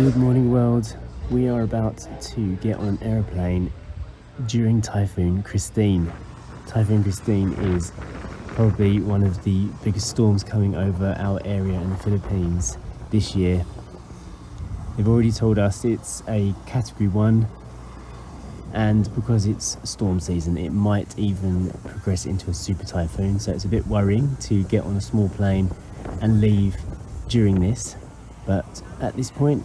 Good morning, world. We are about to get on an aeroplane during Typhoon Kristine. Typhoon Kristine is probably one of the biggest storms coming over our area in the Philippines this year. They've already told us it's a category 1, and because it's storm season, it might even progress into a super typhoon. So it's a bit worrying to get on a small plane and leave during this. But at this point,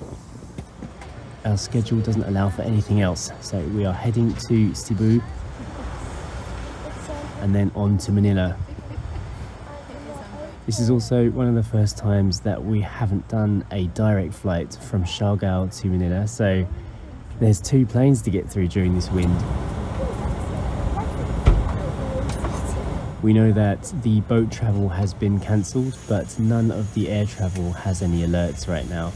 our schedule doesn't allow for anything else. So we are heading to Cebu and then on to Manila. This is also one of the first times that we haven't done a direct flight from Siargao to Manila. So there's 2 planes to get through during this wind. We know that the boat travel has been cancelled, but none of the air travel has any alerts right now.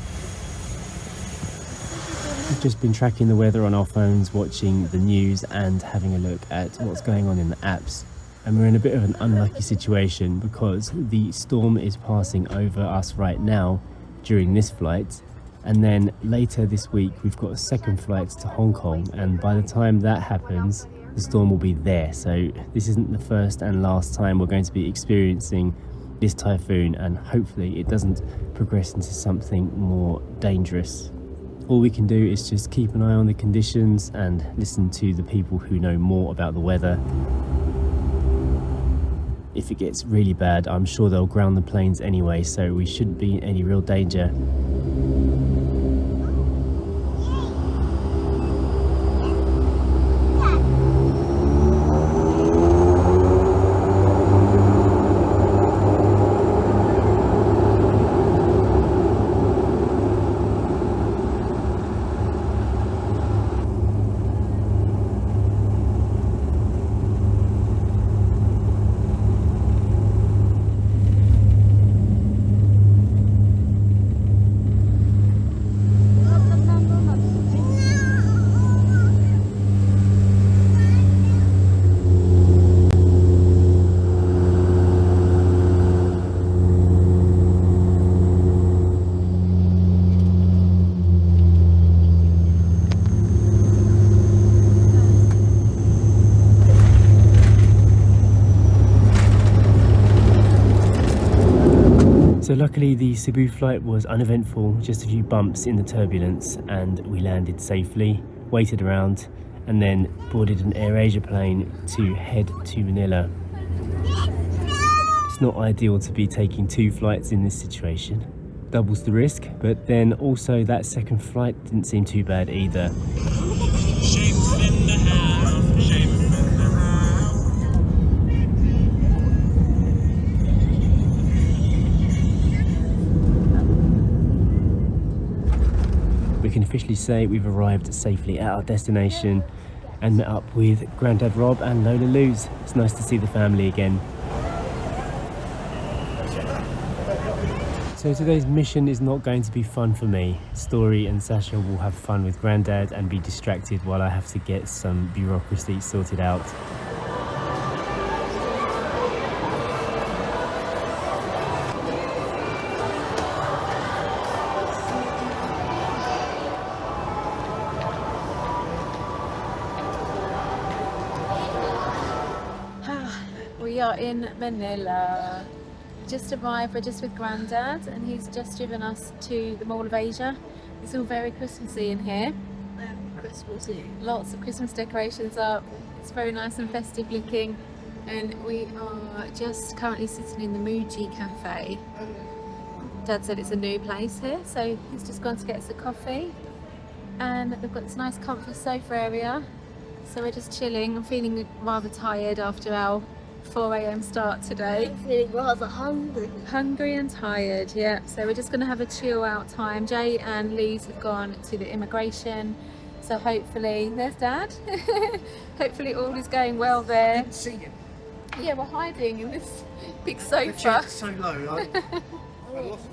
We've just been tracking the weather on our phones, watching the news and having a look at what's going on in the apps. And we're in a bit of an unlucky situation because the storm is passing over us right now during this flight. And then later this week, we've got a second flight to Hong Kong. And by the time that happens, the storm will be there. So this isn't the first and last time we're going to be experiencing this typhoon, and hopefully it doesn't progress into something more dangerous. All we can do is just keep an eye on the conditions and listen to the people who know more about the weather. If it gets really bad, I'm sure they'll ground the planes anyway, so we shouldn't be in any real danger. So luckily the Cebu flight was uneventful, just a few bumps in the turbulence, and we landed safely, waited around and then boarded an AirAsia plane to head to Manila. It's not ideal to be taking 2 flights in this situation. Doubles the risk, but then also that second flight didn't seem too bad either. We can officially say we've arrived safely at our destination and met up with Grandad Rob and Lola Luz. It's nice to see the family again. So today's mission is not going to be fun for me. Story and Sacha will have fun with Grandad and be distracted while I have to get some bureaucracy sorted out. We are in Manila. Just arrived, we're just with Grandad and he's just driven us to the Mall of Asia. It's all very Christmassy in here. Christmassy. Lots of Christmas decorations up. It's very nice and festive looking. And we are just currently sitting in the Emoji cafe. Dad said it's a new place here, so he's just gone to get us a coffee. And they've got this nice comfy sofa area. So we're just chilling. I'm feeling rather tired after our 4 AM start today. I'm feeling rather hungry. Hungry and tired, yeah. So we're just going to have a chill out time. Jay and Liz have gone to the immigration. So hopefully, there's Dad. Hopefully all is going well there. I didn't see him. Yeah, we're hiding in this big sofa. It's so low. I lost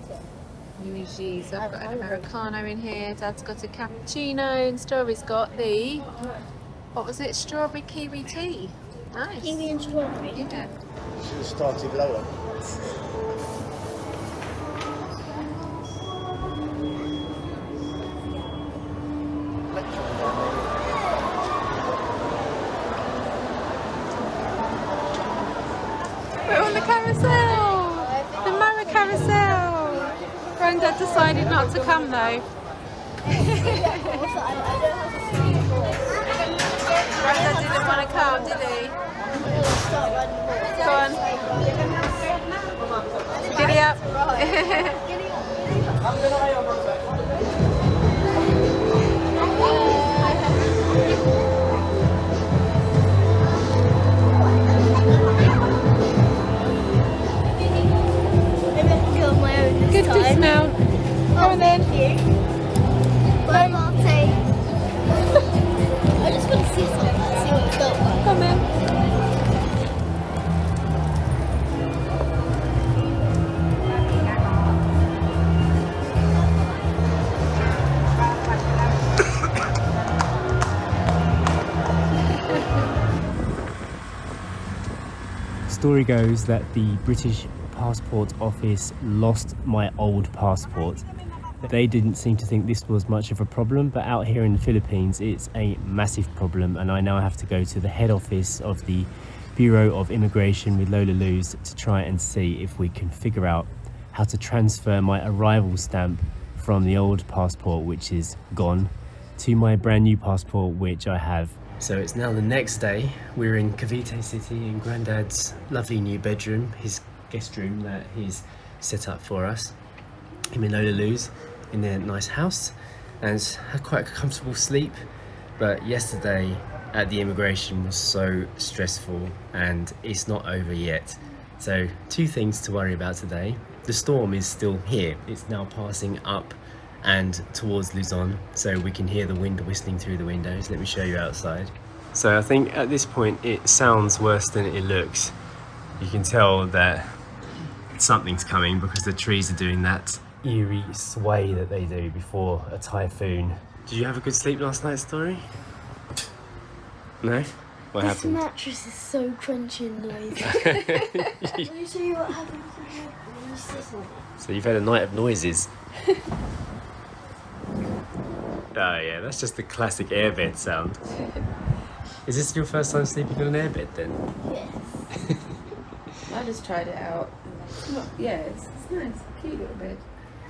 Emoji. So I've got an Americano in here. Dad's got a cappuccino and Story's got the, what was it? Strawberry kiwi tea. Nice. Kiwi and strawberry. Yeah. Should have started lower. We're on the carousel! The mower carousel! Grandad decided not to come though. Grandad didn't want to come, did he? Go on. Giddy up. Maybe I can go on my own this Good time. dismount. Come on then. Thank you. Bye, Marty. I just want to see something, see what it felt like. Come on then. Story goes that the British Passport Office lost my old passport. They didn't seem to think this was much of a problem, but out here in the Philippines it's a massive problem, and I now have to go to the head office of the Bureau of Immigration with Lola Luz to try and see if we can figure out how to transfer my arrival stamp from the old passport, which is gone, to my brand new passport, which I have. So it's now the next day. We're in Cavite City in Grandad's lovely new bedroom, his guest room that he's set up for us. Him and Lola Luz in their nice house, and had quite a comfortable sleep. But yesterday at the immigration was so stressful, and it's not over yet. So 2 things to worry about today. The storm is still here. It's now passing up and towards Luzon, so we can hear the wind whistling through the windows. Let me show you outside. So I think at this point it sounds worse than it looks. You can tell that something's coming because the trees are doing that eerie sway that they do before a typhoon. Did you have a good sleep last night, Story? No? What This happened? mattress is so crunchy and noisy. Let me show you what happens when you sit on it. So you've had a night of noises. Oh yeah, that's just the classic airbed sound. Is this your first time sleeping on an airbed then? Yes. I just tried it out. It's not, yeah, it's nice, cute little bed.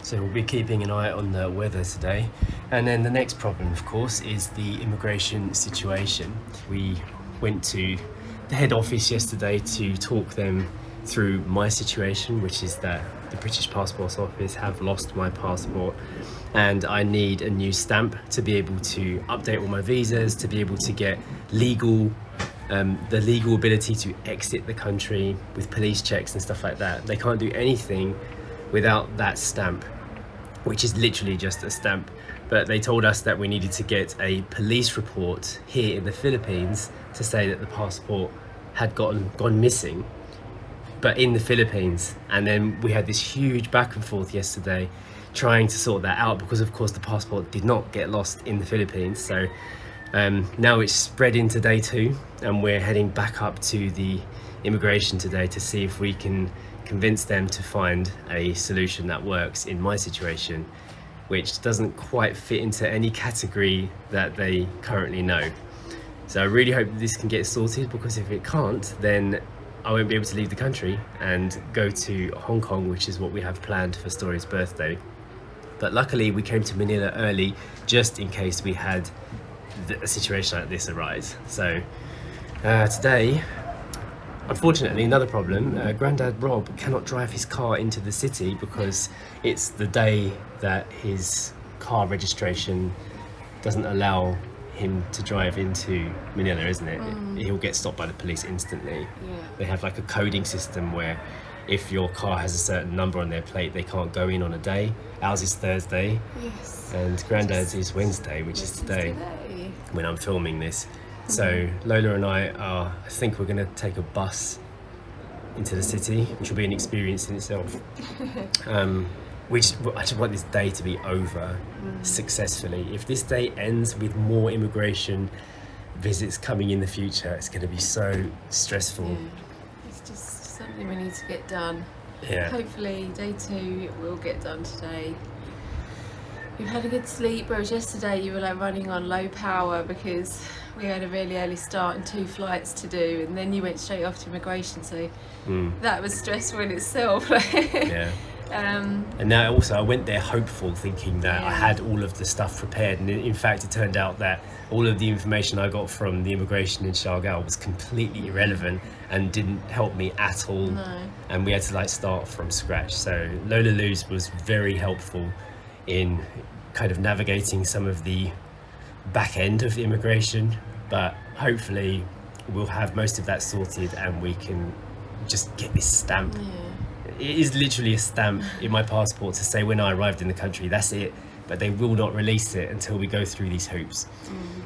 So we'll be keeping an eye on the weather today. And then the next problem, of course, is the immigration situation. We went to the head office yesterday to talk them through my situation, which is that the British Passport Office have lost my passport and I need a new stamp to be able to update all my visas, to be able to get legal the legal ability to exit the country with police checks and stuff like that. They can't do anything without that stamp, which is literally just a stamp. But they told us that we needed to get a police report here in the Philippines to say that the passport had gone missing, but in the Philippines. And then we had this huge back and forth yesterday trying to sort that out, because of course the passport did not get lost in the Philippines. So now it's spread into day 2 and we're heading back up to the immigration today to see if we can convince them to find a solution that works in my situation, which doesn't quite fit into any category that they currently know. So I really hope this can get sorted, because if it can't, then I won't be able to leave the country and go to Hong Kong, which is what we have planned for Story's birthday. But luckily we came to Manila early just in case we had a situation like this arise. So today, unfortunately, another problem. Grandad Rob cannot drive his car into the city because it's the day that his car registration doesn't allow him to drive into Manila, isn't it? He'll get stopped by the police instantly. Yeah. They have like a coding system where if your car has a certain number on their plate, they can't go in on a day. Ours is Thursday, Yes. and Grandad's is Wednesday, which is today when I'm filming this. So Lola and I think we're going to take a bus into the city, which will be an experience in itself. I just want this day to be over successfully. If this day ends with more immigration visits coming in the future, it's going to be so stressful. Yeah. It's just something we need to get done. Yeah. Hopefully day 2 will get done today. You've had a good sleep, whereas yesterday you were like running on low power because we had a really early start and 2 flights to do, and then you went straight off to immigration, so that was stressful in itself. Yeah. And now also I went there hopeful, thinking that I had all of the stuff prepared, and in fact it turned out that all of the information I got from the immigration in Siargao was completely irrelevant and didn't help me at all. No. And we had to like start from scratch. So Lola Luz was very helpful in kind of navigating some of the back end of immigration, but hopefully we'll have most of that sorted and we can just get this stamp. It is literally a stamp in my passport to say when I arrived in the country, that's it, but they will not release it until we go through these hoops.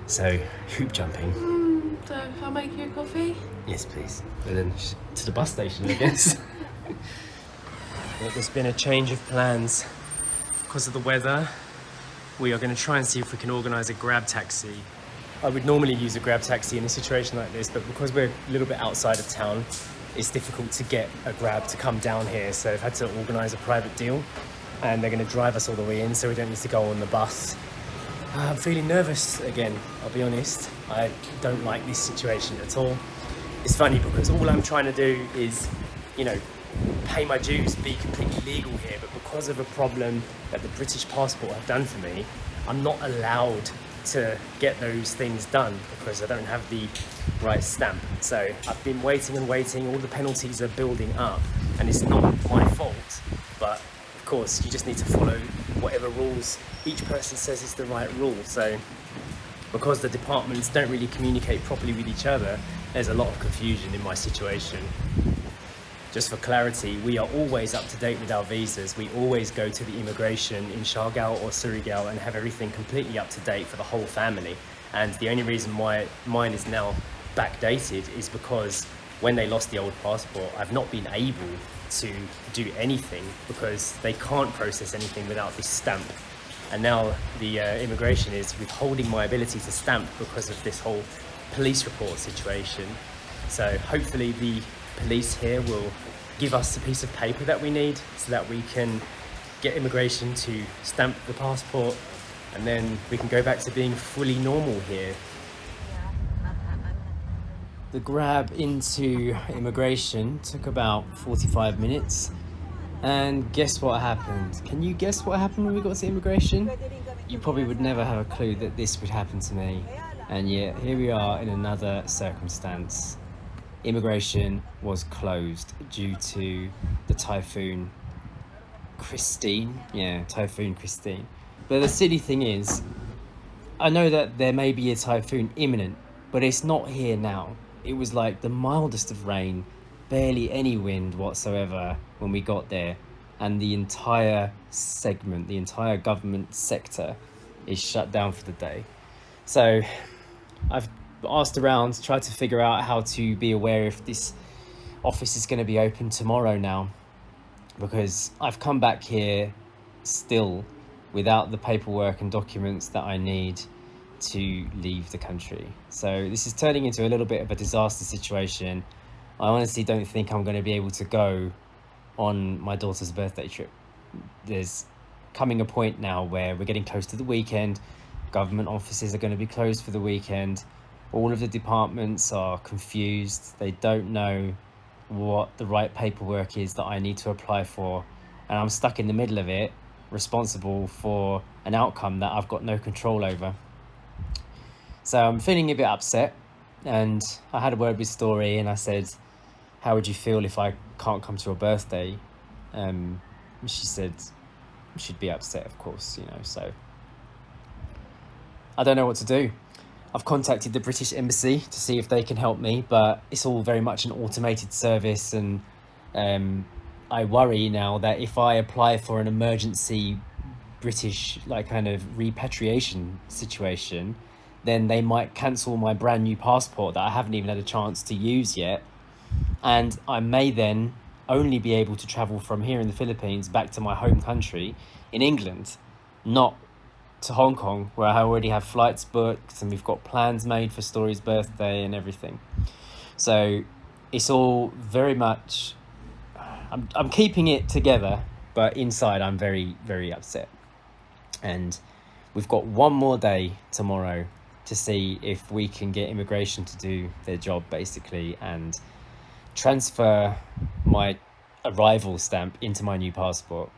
So hoop jumping. So I'll make you a coffee. Yes, please. And then to the bus station, I guess. There's been a change of plans because of the weather. We are going to try and see if we can organise a grab taxi. I would normally use a grab taxi in a situation like this, but because we're a little bit outside of town, it's difficult to get a grab to come down here. So I've had to organise a private deal, and they're going to drive us all the way in so we don't need to go on the bus. I'm feeling nervous again, I'll be honest. I don't like this situation at all. It's funny because all I'm trying to do is, you know, pay my dues, be completely legal here, but because of a problem that the British passport have done for me, I'm not allowed to get those things done because I don't have the right stamp. So I've been waiting and waiting, all the penalties are building up, and it's not my fault, but of course you just need to follow whatever rules each person says is the right rule. So because the departments don't really communicate properly with each other, there's a lot of confusion in my situation. Just for clarity, we are always up to date with our visas. We always go to the immigration in Siargao or Surigao and have everything completely up to date for the whole family. And the only reason why mine is now backdated is because when they lost the old passport, I've not been able to do anything because they can't process anything without this stamp. And now the immigration is withholding my ability to stamp because of this whole police report situation. So hopefully the police here will give us the piece of paper that we need so that we can get immigration to stamp the passport, and then we can go back to being fully normal here. The grab into immigration took about 45 minutes, and guess what happened? Can you guess what happened when we got to immigration? You probably would never have a clue that this would happen to me, and yet here we are in another circumstance. Immigration was closed due to the Typhoon Kristine. Yeah, Typhoon Kristine. But the silly thing is, I know that there may be a typhoon imminent, but it's not here now. It was like the mildest of rain, barely any wind whatsoever when we got there, and the entire segment, the entire government sector is shut down for the day. So I've asked around, tried to figure out how to be aware if this office is going to be open tomorrow now, because I've come back here still without the paperwork and documents that I need to leave the country. So this is turning into a little bit of a disaster situation. I honestly don't think I'm going to be able to go on my daughter's birthday trip. There's coming a point now where we're getting close to the weekend. Government offices are going to be closed for the weekend. All of the departments are confused. They don't know what the right paperwork is that I need to apply for. And I'm stuck in the middle of it, responsible for an outcome that I've got no control over. So I'm feeling a bit upset. And I had a word with Story and I said, how would you feel if I can't come to your birthday? She said, she'd be upset, of course, you know, so I don't know what to do. I've contacted the British Embassy to see if they can help me, but it's all very much an automated service, and I worry now that if I apply for an emergency British like kind of repatriation situation, then they might cancel my brand new passport that I haven't even had a chance to use yet, and I may then only be able to travel from here in the Philippines back to my home country in England, not to Hong Kong, where I already have flights booked and we've got plans made for Story's birthday and everything. So it's all very much, I'm keeping it together, but inside I'm very, very upset. And we've got one more day tomorrow to see if we can get immigration to do their job, basically, and transfer my arrival stamp into my new passport.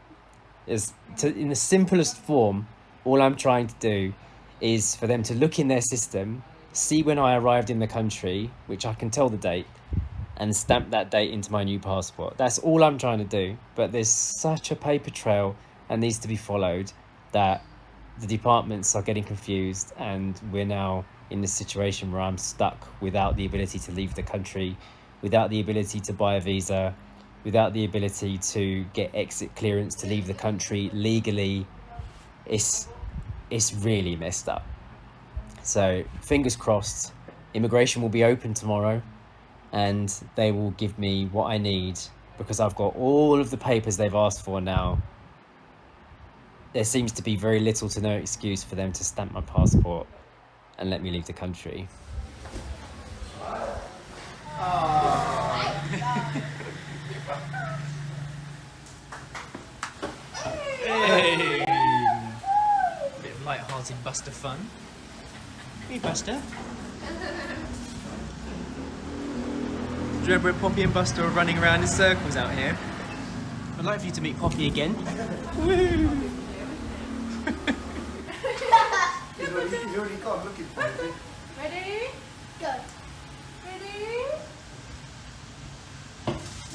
In the simplest form, all I'm trying to do is for them to look in their system, see when I arrived in the country, which I can tell the date, and stamp that date into my new passport. That's all I'm trying to do. But there's such a paper trail that needs to be followed that the departments are getting confused, and we're now in this situation where I'm stuck without the ability to leave the country, without the ability to buy a visa, without the ability to get exit clearance to leave the country legally. It's really messed up. So fingers crossed, immigration will be open tomorrow and they will give me what I need, because I've got all of the papers they've asked for now. There seems to be very little to no excuse for them to stamp my passport and let me leave the country. Hey! Bit of light-hearted Buster fun. Hey, Buster. Do you remember when Poppy and Buster were running around in circles out here? I'd like for you to meet Poppy again. Woo! He's already gone looking for it. Ready? Go. Ready?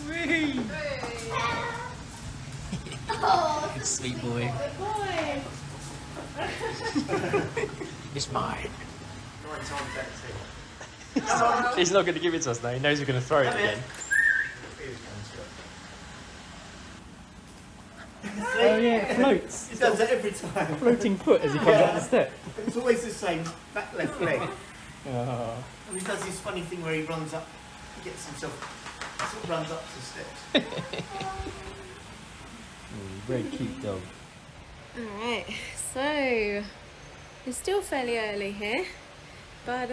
Whee! Oh, Sweet boy. good boy. It's mine. No one's on that too. He's not going to give it to us now. He knows we're going to throw it again. Oh yeah, it floats. He does that every time. Floating foot as he comes up the step. It's always the same, back left leg. Oh. And he does this funny thing where he runs up, he gets himself, sort of runs up the steps. Very cute dog. Alright, so it's still fairly early here, but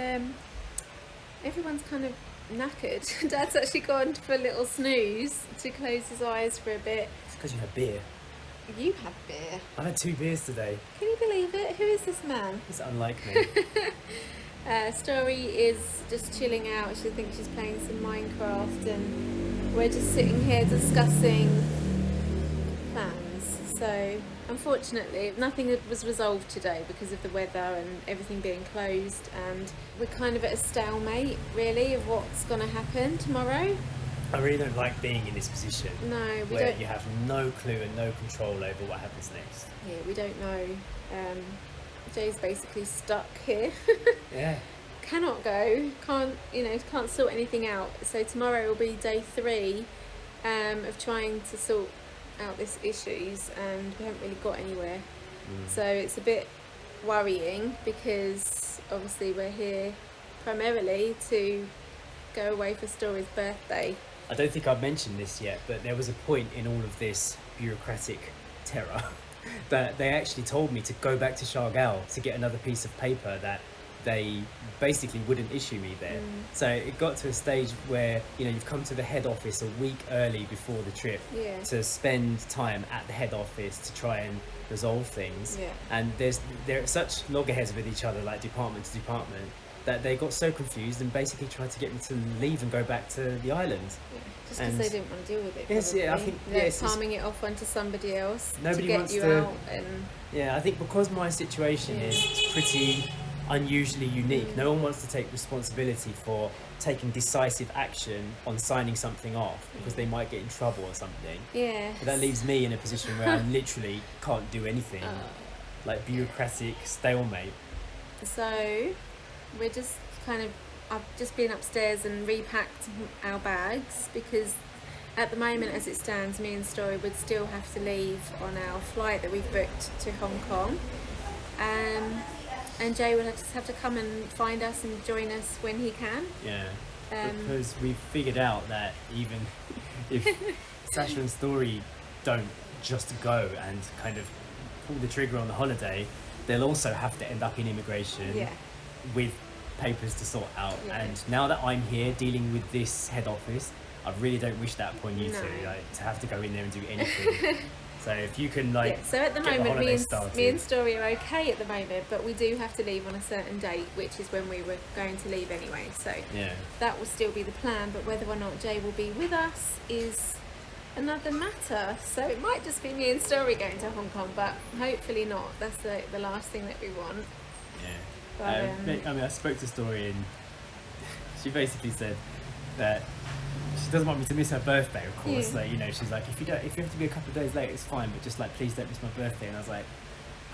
everyone's kind of knackered. Dad's actually gone for a little snooze to close his eyes for a bit. It's because you had beer. You had beer. I've had 2 beers today. Can you believe it? Who is this man? It's unlike me. Story is just chilling out. She thinks she's playing some Minecraft, and we're just sitting here discussing plans. So unfortunately nothing was resolved today because of the weather and everything being closed, and we're kind of at a stalemate really of what's going to happen tomorrow. I really don't like being in this position. No, we where don't. you have no clue and no control over what happens next. Yeah, we don't know. Jay's basically stuck here. Yeah. Cannot go, can't sort anything out. So tomorrow will be day 3 of trying to sort out these issues, and we haven't really got anywhere. So it's a bit worrying because obviously we're here primarily to go away for Story's birthday. I don't think I've mentioned this yet, but there was a point in all of this bureaucratic terror that they actually told me to go back to Siargao to get another piece of paper that they basically wouldn't issue me there. So it got to a stage where you've come to the head office a week early before the trip to spend time at the head office to try and resolve things. And they're such loggerheads with each other, like department to department, that they got so confused and basically tried to get me to leave and go back to the island. Just because they didn't want to deal with it. Yes, yeah, I think palming it off onto somebody else nobody to get wants you to, out. And yeah, I think because my situation is pretty unusually unique, no one wants to take responsibility for taking decisive action on signing something off because they might get in trouble or something. But that leaves me in a position where I literally can't do anything. Like bureaucratic stalemate. So we're just I've just been upstairs and repacked our bags because at the moment as it stands, me and Story would still have to leave on our flight that we've booked to Hong Kong. And Jay will just have to come and find us and join us when he can. Yeah, because we've figured out that even if Sacha and Story don't just go and kind of pull the trigger on the holiday, they'll also have to end up in immigration with papers to sort out. And now that I'm here dealing with this head office, I really don't wish that upon you two, like, to have to go in there and do anything. So if you can like, Yeah, so at the get moment, holiday me and started. Story are okay at the moment, but we do have to leave on a certain date, which is when we were going to leave anyway. So Yeah. that will still be the plan, but whether or not Jay will be with us is another matter. So it might just be me and Story going to Hong Kong, but hopefully not. That's the last thing that we want. Yeah. But, I mean, I spoke to Story and she basically said that she doesn't want me to miss her birthday, of course. Yeah. So, you know, she's like, if you have to be a couple of days late, it's fine, but just like, please don't miss my birthday. And I was like,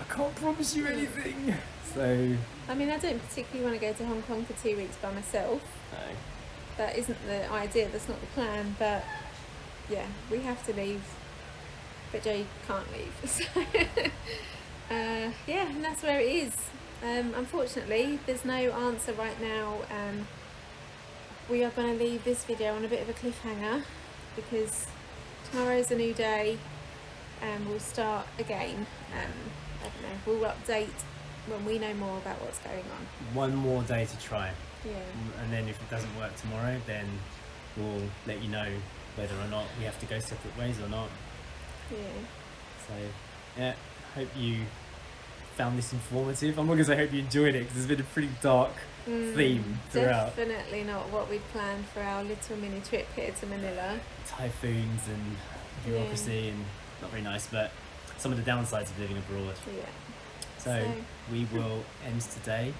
I can't promise you anything. So, I mean, I don't particularly want to go to Hong Kong for 2 weeks by myself. no. That isn't the idea, that's not the plan, but yeah, we have to leave, but Jay can't leave. So yeah, and that's where it is. Unfortunately, there's no answer right now. We are going to leave this video on a bit of a cliffhanger because tomorrow's a new day and we'll start again. I don't know, we'll update when we know more about what's going on. One more day to try. Yeah. And then if it doesn't work tomorrow, then we'll let you know whether or not we have to go separate ways or not. Yeah. So, yeah, hope you found this informative. I'm not going to say hope you enjoyed it because it's been a pretty dark theme throughout. Definitely not what we'd planned for our little mini trip here to Manila. Typhoons and bureaucracy and not very nice, but some of the downsides of living abroad. Yeah. So we will end today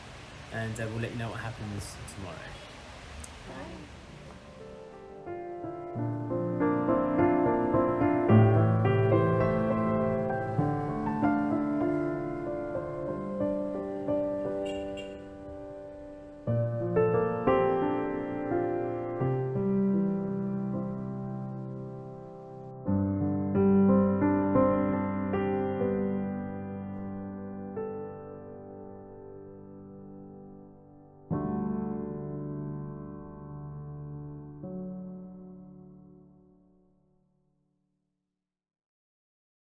and we'll let you know what happens tomorrow. Bye.